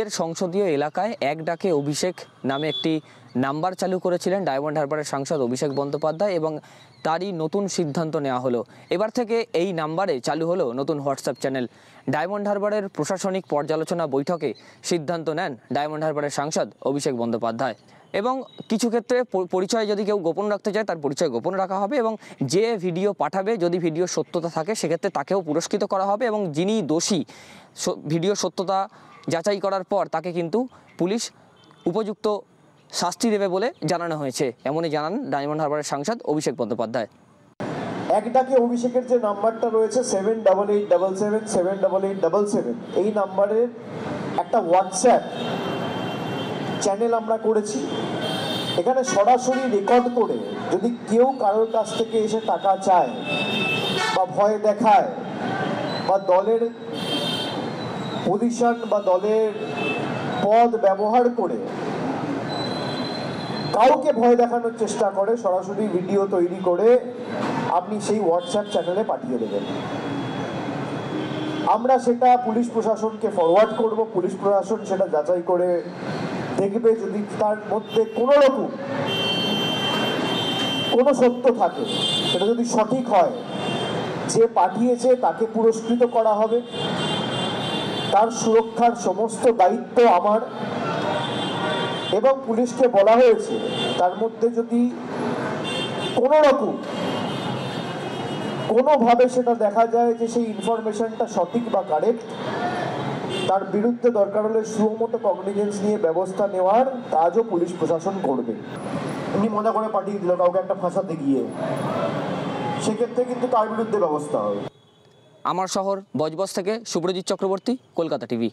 নিজের সংসদীয় এলাকায় এক ডাকে অভিষেক নামে একটি নাম্বার চালু করেছিলেন ডায়মন্ড হারবারের সাংসদ অভিষেক বন্দ্যোপাধ্যায় এবং তারই নতুন সিদ্ধান্ত নেওয়া হলো। এবার থেকে এই নাম্বারে চালু হলো নতুন হোয়াটসঅ্যাপ চ্যানেল। ডায়মন্ড হারবারের প্রশাসনিক পর্যালোচনা বৈঠকে সিদ্ধান্ত নেন ডায়মন্ড হারবারের সাংসদ অভিষেক বন্দ্যোপাধ্যায় এবং কিছু ক্ষেত্রে পরিচয় যদি কেউ গোপন রাখতে চায় তার পরিচয় গোপন রাখা হবে এবং যে ভিডিও পাঠাবে যদি ভিডিও সত্যতা থাকে সেক্ষেত্রে তাকেও পুরস্কৃত করা হবে এবং যিনি দোষী ভিডিও সত্যতা যাচাই করার পর তাকে কিন্তু পুলিশ উপযুক্ত শাস্তি দেবে বলে জানানো হয়েছে, এমনই জানান ডায়মন্ড হারবারের সাংসদ অভিষেক বন্দ্যোপাধ্যায়। এক ডাকে অভিষেকের যে নাম্বারটা রয়েছে 7887777877, এই নাম্বারের একটা হোয়াটসঅ্যাপ চ্যানেল আমরা করেছি। এখানে সরাসরি রেকর্ড করে যদি কেউ কারোর কাছ থেকে এসে টাকা চায় বা ভয় দেখায় বা দলের পজিশন বা দলের পদ ব্যবহার করে কাউকে ভয় দেখানোর চেষ্টা করে, সরাসরি ভিডিও তৈরি করে আপনি সেই হোয়াটসঅ্যাপ চ্যানেলে পাঠিয়ে দেবেন। আমরা সেটা পুলিশ প্রশাসনকে ফরওয়ার্ড করব, পুলিশ প্রশাসন সেটা যাচাই করে দেখবে। যদি তার মধ্যে কোনো রকম কোনো সত্য থাকে, সেটা যদি সঠিক হয়, যে পাঠিয়েছে তাকে পুরস্কৃত করা হবে। তার সুরক্ষার সমস্ত দায়িত্ব আমার এবং পুলিশকে বলা হয়েছে তার মধ্যে যদি কোনো রকম কোনোভাবে সেটা দেখা যায় যে সেই ইনফরমেশনটা সঠিক বা কারেক্ট, তার বিরুদ্ধে দরকার হলে সুমোটো কগনিজেন্স নিয়ে ব্যবস্থা নেওয়ার কাজও পুলিশ প্রশাসন করবে। এমনি মজা করে পাঠিয়ে দিল কাউকে একটা ফাঁসাতে গিয়ে, সেক্ষেত্রে কিন্তু তার বিরুদ্ধে ব্যবস্থা হবে। আমার শহর বজবজ থেকে সুব্রজিৎ চক্রবর্তী, কলকাতা টিভি।